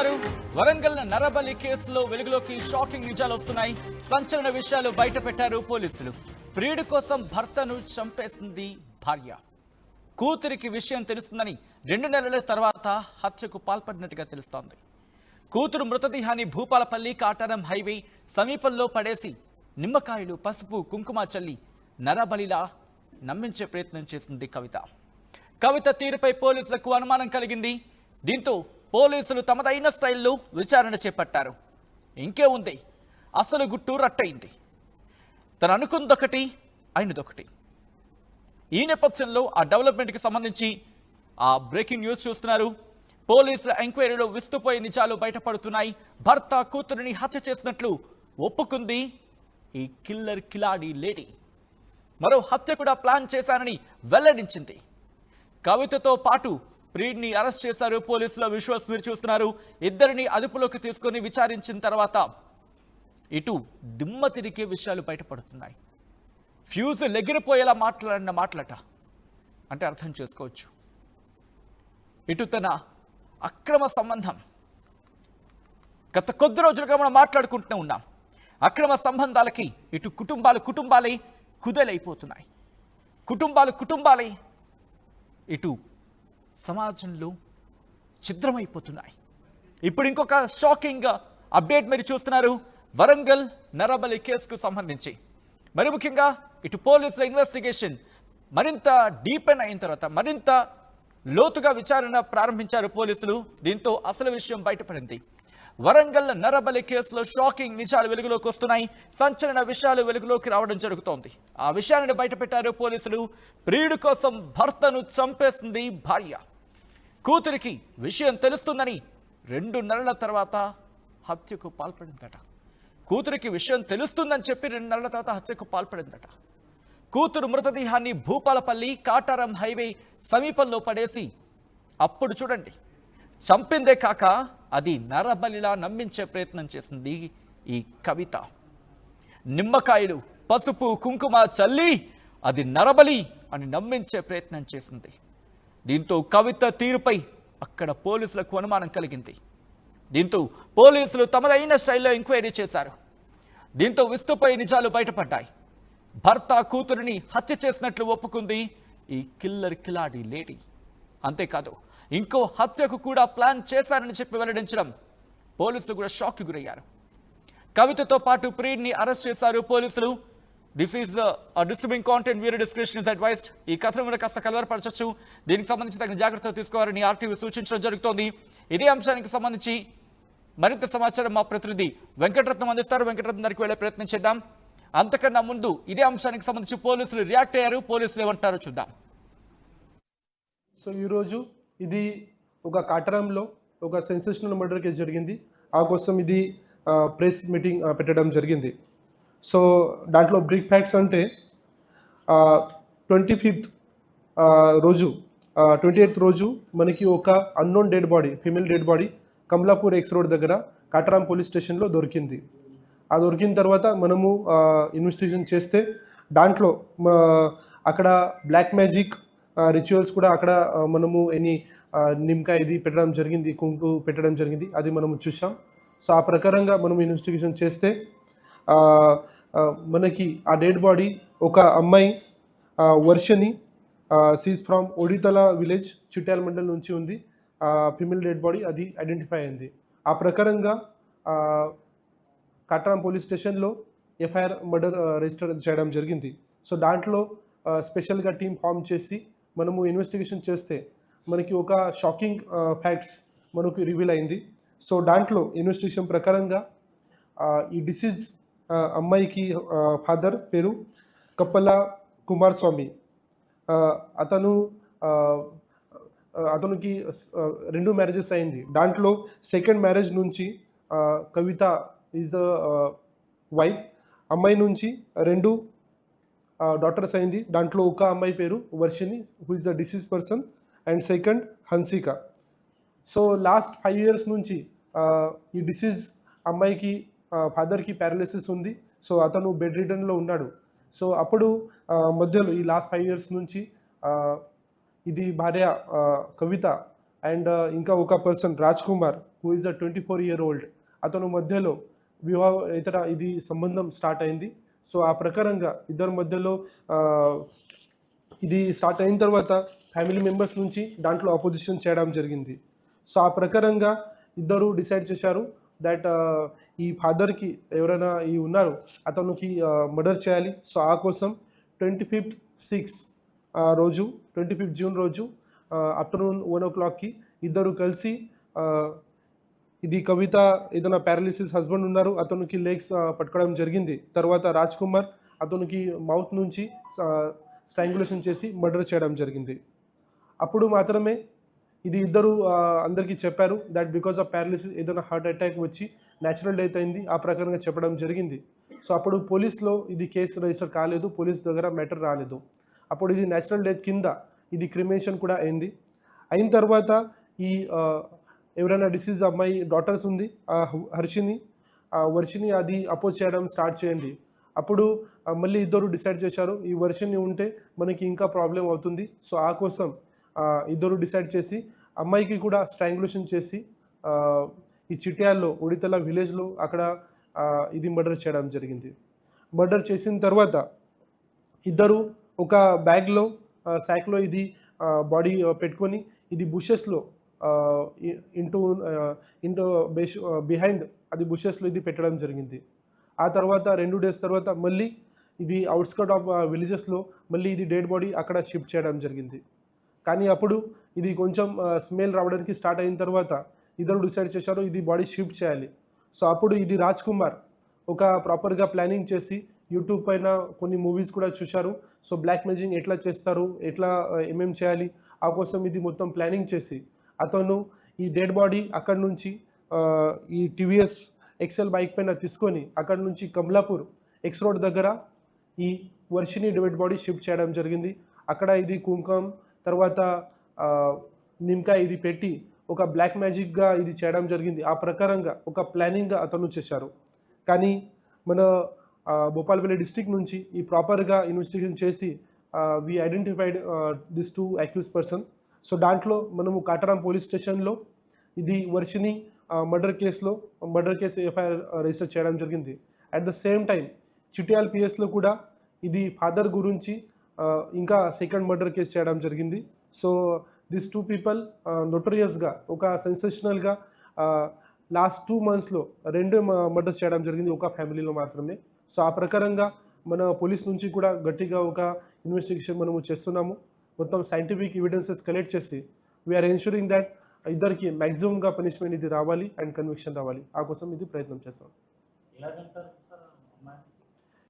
చూస్తున్నారు వరంగల్ నరబలి కేసులో వెలుగులోకి షాకింగ్ నిజాలు వస్తున్నాయి. సంచలన విషయాలు బయట పెట్టారు పోలీసులు. ప్రియుడి కోసం భర్తను చంపేసింది భార్య. కూతురికి విషయం తెలుస్తుందని 2 నెలల తర్వాత హత్యకు పాల్పడినట్టుగా తెలుస్తోంది. కూతురు మృతదేహాన్ని భూపాలపల్లి కాటారం హైవే సమీపంలో పడేసి నిమ్మకాయలు, పసుపు, కుంకుమ చల్లి నరబలిలా నమ్మించే ప్రయత్నం చేసింది కవిత తీరుపై పోలీసులకు అనుమానం కలిగింది. దీంతో పోలీసులు తమదైన స్టైల్లో విచారణ చేపట్టారు. ఇంకే ఉంది, అసలు గుట్టు రట్టయింది. తను అనుకుందొకటి, అయినదొకటి. ఈ నేపథ్యంలో ఆ డెవలప్మెంట్కి సంబంధించి ఆ బ్రేకింగ్ న్యూస్ చూస్తున్నారు. పోలీసుల ఎంక్వైరీలో విస్తుపోయే నిజాలు బయటపడుతున్నాయి. భర్త కూతురిని హత్య చేసినట్లు ఒప్పుకుంది ఈ కిలాడి లేడీ. మరో హత్య కూడా ప్లాన్ చేశానని వెల్లడించింది. కవితతో పాటు ప్రియుడిని అరెస్ట్ చేశారు పోలీసుల విజువల్స్ మీరు చూస్తున్నారు. ఇద్దరిని అదుపులోకి తీసుకొని విచారించిన తర్వాత ఇటు దిమ్మ తిరిగే విషయాలు బయటపడుతున్నాయి. ఫ్యూజ్ లెగిరిపోయేలా మాట్లాడిన మాటలట అంటే అర్థం చేసుకోవచ్చు. ఇటు తన అక్రమ సంబంధం గత కొద్ది రోజులుగా మనం మాట్లాడుకుంటూనే ఉన్నాం. అక్రమ సంబంధాలకి ఇటు కుటుంబాలే కుదేలైపోతున్నాయి. కుటుంబాలే ఇటు సమాజంలో ఛిద్రమైపోతున్నాయి. ఇప్పుడు ఇంకొక షాకింగ్ అప్డేట్ మీరు చూస్తున్నారు వరంగల్ నరబలి కేసుకు సంబంధించి. మరి ముఖ్యంగా ఇటు పోలీసుల ఇన్వెస్టిగేషన్ మరింత డీపెన్ అయిన తర్వాత మరింత లోతుగా విచారణ ప్రారంభించారు పోలీసులు. దీంతో అసలు విషయం బయటపడింది. వరంగల్ నరబలి కేసులో షాకింగ్ నిజాలు వెలుగులోకి వస్తున్నాయి. సంచలన విషయాలు వెలుగులోకి రావడం జరుగుతోంది. ఆ విషయాన్ని బయటపెట్టారు పోలీసులు. ప్రియుడి కోసం భర్తను చంపేసింది భార్య. కూతురికి విషయం తెలుస్తుందని 2 నెలల తర్వాత హత్యకు పాల్పడిందట. కూతురికి విషయం తెలుస్తుందని చెప్పి 2 నెలల తర్వాత హత్యకు పాల్పడిందట. కూతురు మృతదేహాన్ని భూపాలపల్లి కాటారం హైవే సమీపంలో పడేసి అప్పుడు చూడండి చంపిందే కాక అది నరబలిలా నమ్మించే ప్రయత్నం చేసింది ఈ కవిత. నిమ్మకాయలు, పసుపు, కుంకుమ చల్లి అది నరబలి అని నమ్మించే ప్రయత్నం చేసింది. దీంతో కవిత తీరుపై అక్కడ పోలీసులకు అనుమానం కలిగింది. దీంతో పోలీసులు తమదైన స్టైల్లో ఎంక్వైరీ చేశారు. దీంతో విస్తుపోయే నిజాలు బయటపడ్డాయి. భర్త కూతురిని హత్య చేసినట్లు ఒప్పుకుంది ఈ కిలాడి లేడీ. అంతేకాదు ఇంకో హత్యకు కూడా ప్లాన్ చేశారని చెప్పి వెల్లడించడం పోలీసులు కూడా షాక్కి గురయ్యారు. కవితతో పాటు ప్రియుడిని అరెస్ట్ చేశారు పోలీసులు. This is disturbing content, viewer description is advised. ఈ కథను మీద కాస్త కలవరపరచచ్చు. దీనికి సంబంధించి తగిన జాగ్రత్తలు తీసుకోవాలని ఆర్టీవీ సూచించడం జరుగుతోంది. ఇదే అంశానికి సంబంధించి మరింత సమాచారం మా ప్రతినిధి వెంకటరత్నం అందిస్తారు. వెంకటరత్నం దగ్గరికి వెళ్ళే ప్రయత్నం చేద్దాం. అంతకన్నా ముందు ఇదే అంశానికి సంబంధించి పోలీసులు రియాక్ట్ అయ్యారు. పోలీసులు ఏమంటారో చూద్దాం. సో ఈరోజు ఇది ఒక కాటరంలో ఒక సెన్సేషనల్ మర్డర్ కేసు జరిగింది. ఆ కోసం ఇది ప్రెస్ మీటింగ్ పెట్టడం జరిగింది. సో దాంట్లో బ్రీఫ్ ఫ్యాక్ట్స్ అంటే 25th రోజు 28th రోజు మనకి ఒక unknown dead body, female dead body Kamalapur X road దగ్గర కాటరాం పోలీస్ స్టేషన్లో దొరికింది. ఆ దొరికిన తర్వాత మనము ఇన్వెస్టిగేషన్ చేస్తే దాంట్లో అక్కడ బ్లాక్ మ్యాజిక్ రిచువల్స్ కూడా అక్కడ మనము నిమ్మకాయ ఇది పెట్టడం జరిగింది, కుంకు పెట్టడం జరిగింది, అది మనము చూసాం. సో ఆ ప్రకారంగా మనం ఇన్వెస్టిగేషన్ చేస్తే మనకి ఆ డెడ్ బాడీ ఒక అమ్మాయి Varshini she's from Oditala village Chityala mandal నుంచి ఉంది. ఫిమేల్ డెడ్ బాడీ అది ఐడెంటిఫై అయింది. ఆ ప్రకారంగా కాటరాం పోలీస్ స్టేషన్లో ఎఫ్ఐఆర్ మర్డర్ రిజిస్టర్ చేయడం జరిగింది. సో దాంట్లో స్పెషల్గా టీం ఫామ్ చేసి మనము ఇన్వెస్టిగేషన్ చేస్తే మనకి ఒక షాకింగ్ ఫ్యాక్ట్స్ మనకు రివీల్ అయింది. సో దాంట్లో ఇన్వెస్టిగేషన్ ప్రకారంగా ఈ డిసీజ్ అమ్మాయికి ఫాదర్ పేరు కప్పల కుమారస్వామి. అతనికి 2 మ్యారేజెస్ అయింది. దాంట్లో సెకండ్ మ్యారేజ్ నుంచి కవిత ఈజ్ ద వైఫ్. అమ్మాయి నుంచి 2 డాటర్స్ అయింది. దాంట్లో ఒక అమ్మాయి పేరు Varshini, who is the deceased person, and second Hansika. So last 5 years నుంచి ఈ డిసీజ్ అమ్మాయికి ఫాదర్కి ప్యారలైసిస్ ఉంది. సో అతను బెడ్ రిడన్లో ఉన్నాడు. సో అప్పుడు మధ్యలో ఈ లాస్ట్ 5 years నుంచి ఇది భార్య కవిత అండ్ ఇంకా ఒక person Raj Kumar who is a 24-year-old అతను మధ్యలో ఇతర ఇది సంబంధం స్టార్ట్ అయింది. సో ఆ ప్రకారంగా ఇద్దరి మధ్యలో ఇది స్టార్ట్ అయిన తర్వాత ఫ్యామిలీ మెంబర్స్ నుంచి దాంట్లో అపోజిషన్ చేయడం జరిగింది. సో ఆ ప్రకారంగా ఇద్దరు డిసైడ్ చేశారు దట్ ఈ ఫాదర్కి ఎవరైనా ఈ ఉన్నారు అతనికి మర్డర్ చేయాలి. సో ఆ కోసం 25th రోజు 25th జూన్ రోజు ఆఫ్టర్నూన్ 1 o'clockకి ఇద్దరు కలిసి ఇది కవిత ఏదైనా పారాలిసిస్ హస్బెండ్ ఉన్నారు అతనికి లెగ్స్ పట్టుకోవడం జరిగింది. తర్వాత రాజ్ కుమార్ అతనికి మౌత్ నుంచి స్ట్రాంగులేషన్ చేసి మర్డర్ చేయడం జరిగింది. అప్పుడు మాత్రమే ఇది ఇద్దరు అందరికీ చెప్పారు దట్ బికాస్ ఆఫ్ పారాలిసిస్ ఏదైనా హార్ట్ అటాక్ వచ్చి న్యాచురల్ డెత్ అయింది, ఆ ప్రకారంగా చెప్పడం జరిగింది. సో అప్పుడు పోలీస్లో ఇది కేసు రిజిస్టర్ కాలేదు, పోలీస్ దగ్గర మ్యాటర్ రాలేదు. అప్పుడు ఇది న్యాచురల్ డెత్ కింద ఇది క్రిమేషన్ కూడా అయింది. అయిన తర్వాత ఈ ఎవరైనా డిసీజ్ అమ్మాయి డాటర్స్ ఉంది వర్షిని అది అపోజ్ చేయడం స్టార్ట్ చేయండి. అప్పుడు మళ్ళీ ఇద్దరు డిసైడ్ చేశారు ఈ వర్షిని ఉంటే మనకి ఇంకా ప్రాబ్లం అవుతుంది. సో ఆ కోసం ఇద్దరు డిసైడ్ చేసి అమ్మాయికి కూడా స్ట్రాంగులేషన్ చేసి ఈ చిట్యాల్లో ఉడితల విలేజ్లో అక్కడ ఇది మర్డర్ చేయడం జరిగింది. మర్డర్ చేసిన తర్వాత ఇద్దరు ఒక బ్యాగ్లో శాక్లో ఇది బాడీ పెట్టుకొని ఇది బుషెస్లో ఇంటూ బిహైండ్ అది బుషెస్లో ఇది పెట్టడం జరిగింది. ఆ తర్వాత 2 days తర్వాత మళ్ళీ ఇది అవుట్స్కట్ ఆఫ్ విలేజెస్లో మళ్ళీ ఇది డెడ్ బాడీ అక్కడ షిఫ్ట్ చేయడం జరిగింది. కానీ అప్పుడు ఇది కొంచెం స్మెల్ రావడానికి స్టార్ట్ అయిన తర్వాత ఇద్దరు డిసైడ్ చేశారు ఇది బాడీ షిఫ్ట్ చేయాలి. సో అప్పుడు ఇది రాజ్ కుమార్ ఒక ప్రాపర్గా ప్లానింగ్ చేసి యూట్యూబ్ పైన కొన్ని మూవీస్ కూడా చూశారు. సో బ్లాక్ మ్యాజిక్ ఎట్లా చేస్తారు, ఎట్లా ఏమేం చేయాలి ఆ కోసం ఇది మొత్తం ప్లానింగ్ చేసి అతను ఈ డెడ్ బాడీ అక్కడి నుంచి ఈ టీవీఎస్ ఎక్సెల్ బైక్ పైన తీసుకొని అక్కడి నుంచి కమలాపూర్ ఎక్స్ రోడ్ దగ్గర ఈ వర్షిని డెడ్ బాడీ షిఫ్ట్ చేయడం జరిగింది. అక్కడ ఇది కుంకుమ తర్వాత నిమ్మకాయ ఇది పెట్టి ఒక బ్లాక్ మ్యాజిక్గా ఇది చేయడం జరిగింది. ఆ ప్రకారంగా ఒక ప్లానింగ్గా అతను చేశారు. కానీ మన భూపాలపల్లి డిస్ట్రిక్ట్ నుంచి ఈ ప్రాపర్గా ఇన్వెస్టిగేషన్ చేసి we identified this 2 accused person. So దాంట్లో మనము కాటారాం పోలీస్ స్టేషన్లో ఇది Varshini murder case FIR register చేయడం జరిగింది. At the same time Chityala పిఎస్లో కూడా ఇది ఫాదర్ గురించి ఇంకా సెకండ్ మర్డర్ కేసు చేయడం జరిగింది. సో దిస్ 2 people నోటోరియస్గా ఒక సెన్సేషనల్గా లాస్ట్ 2 monthsలో 2 మర్డర్స్ చేయడం జరిగింది ఒక ఫ్యామిలీలో మాత్రమే. సో ఆ ప్రకారంగా మన పోలీస్ నుంచి కూడా గట్టిగా ఒక ఇన్వెస్టిగేషన్ మనము చేస్తున్నాము. మొత్తం సైంటిఫిక్ ఎవిడెన్సెస్ కలెక్ట్ చేసి వీఆర్ ఎన్షూరింగ్ దట్ ఇద్దరికి మ్యాక్సిమంగా పనిష్మెంట్ ఇది రావాలి అండ్ కన్విక్షన్ రావాలి. ఆ కోసం ఇది ప్రయత్నం చేస్తాం.